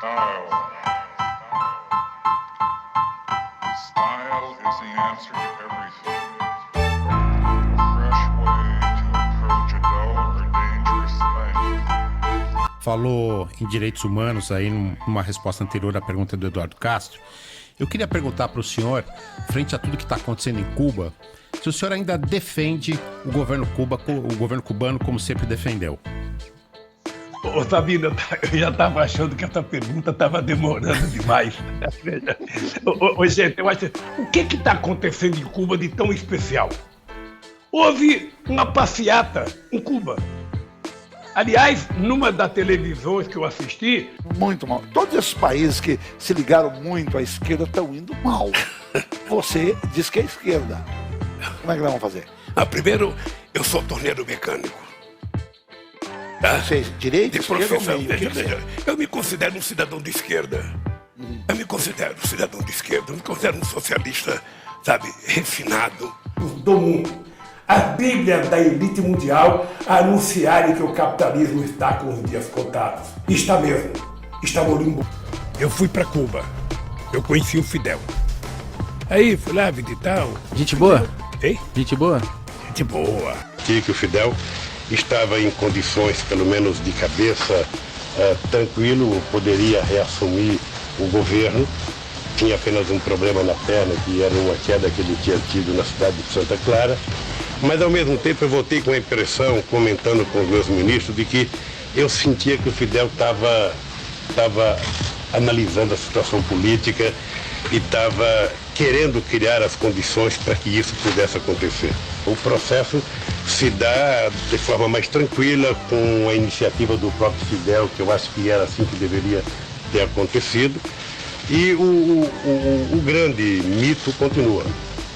Style. Style is the answer to everything. A fresh way to approach a dull or dangerous thing. Falou em direitos humanos aí numa resposta anterior à pergunta do Eduardo Castro. Eu queria perguntar para o senhor, frente a tudo que está acontecendo em Cuba, se o senhor ainda defende o governo cubano como sempre defendeu. Ô, Sabino, eu já estava achando que essa pergunta estava demorando demais. Gente, eu acho... O que está acontecendo em Cuba de tão especial? Houve uma passeata em Cuba. Aliás, numa das televisões que eu assisti... Muito mal. Todos esses países que se ligaram muito à esquerda estão indo mal. Você diz que é esquerda. Como é que nós vamos fazer? Primeiro, eu sou torneiro mecânico. Você é direita, de esquerda profissão, ou meio? veja. Eu me considero um cidadão de esquerda. Eu me considero um cidadão de esquerda. Eu me considero um socialista, sabe, refinado. Do mundo. A Bíblia da elite mundial anunciarem que o capitalismo está com os dias contados. E está mesmo. Está no limbo. Eu fui para Cuba. Eu conheci o Fidel. Aí fui lá visitar o... Gente boa? Hein? Gente boa? Gente boa. Que o Fidel estava em condições, pelo menos de cabeça, tranquilo, poderia reassumir o governo. Tinha apenas um problema na perna, que era uma queda que ele tinha tido na cidade de Santa Clara. Mas, ao mesmo tempo, eu voltei com a impressão, comentando com os meus ministros, de que eu sentia que o Fidel estava analisando a situação política e estava querendo criar as condições para que isso pudesse acontecer. O processo se dá de forma mais tranquila, com a iniciativa do próprio Fidel, que eu acho que era assim que deveria ter acontecido. E o grande mito continua.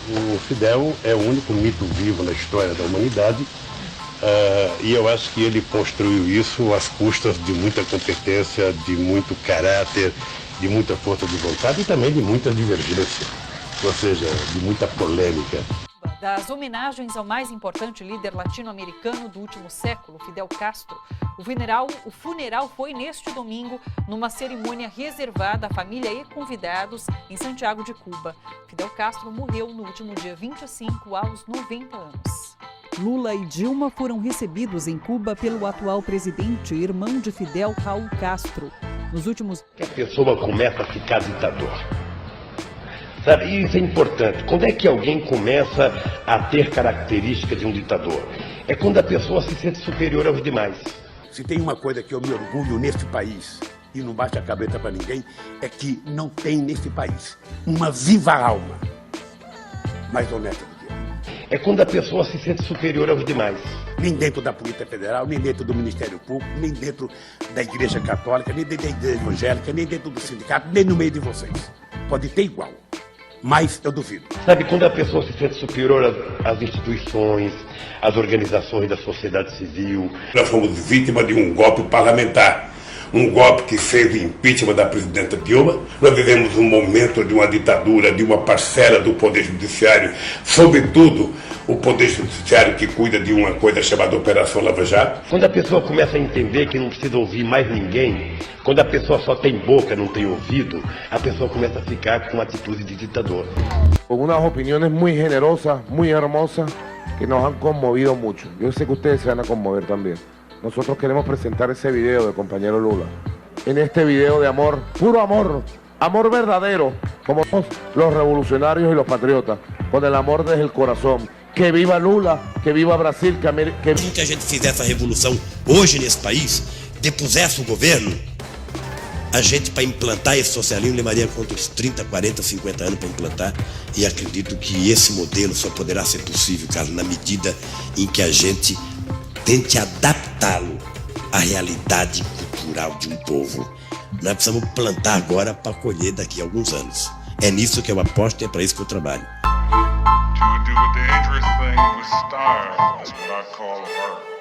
O Fidel é o único mito vivo na história da humanidade, e eu acho que ele construiu isso às custas de muita competência, de muito caráter, de muita força de vontade e também de muita divergência, ou seja, de muita polêmica. Das homenagens ao mais importante líder latino-americano do último século, Fidel Castro, o funeral foi neste domingo numa cerimônia reservada à família e convidados em Santiago de Cuba. Fidel Castro morreu no último dia 25, aos 90 anos. Lula e Dilma foram recebidos em Cuba pelo atual presidente, irmão de Fidel, Raul Castro. Nos últimos... A pessoa começa a ficar ditador. Sabe, isso é importante. Quando é que alguém começa a ter características de um ditador? É quando a pessoa se sente superior aos demais. Se tem uma coisa que eu me orgulho neste país, e não bate a cabeça para ninguém, é que não tem neste país uma viva alma mais honesta do que eu. É quando a pessoa se sente superior aos demais. Nem dentro da Polícia Federal, nem dentro do Ministério Público, nem dentro da Igreja Católica, nem dentro da Igreja Evangélica, nem dentro do sindicato, nem no meio de vocês. Pode ter igual, mas eu duvido. Sabe, quando a pessoa se sente superior às instituições, às organizações da sociedade civil. Nós fomos vítima de um golpe parlamentar. Um golpe que fez o impeachment da presidenta Dilma. Nós vivemos um momento de uma ditadura, de uma parcela do Poder Judiciário, sobretudo o Poder Judiciário que cuida de uma coisa chamada Operação Lava Jato. Quando a pessoa começa a entender que não precisa ouvir mais ninguém, quando a pessoa só tem boca, não tem ouvido, a pessoa começa a ficar com atitude de ditador. Con unas opiniones muy generosas, muy hermosas, que nos han conmovido mucho. Yo sé que ustedes se van a conmover también. Nosotros queremos presentar ese video del compañero Lula. En este video de amor, puro amor, amor verdadero, como los revolucionarios y los patriotas, con el amor desde el corazón. Que viva Lula, que viva Brasil, que a gente fizesse a revolução hoje nesse país, depusesse o governo, a gente, para implantar esse socialismo, levaria quantos 30, 40, 50 anos para implantar, e acredito que esse modelo só poderá ser possível, Carlos, na medida em que a gente tente adaptá-lo à realidade cultural de um povo. Nós precisamos plantar agora para colher daqui a alguns anos. É nisso que eu aposto e é para isso que eu trabalho. To do a dangerous thing with style is what I call art.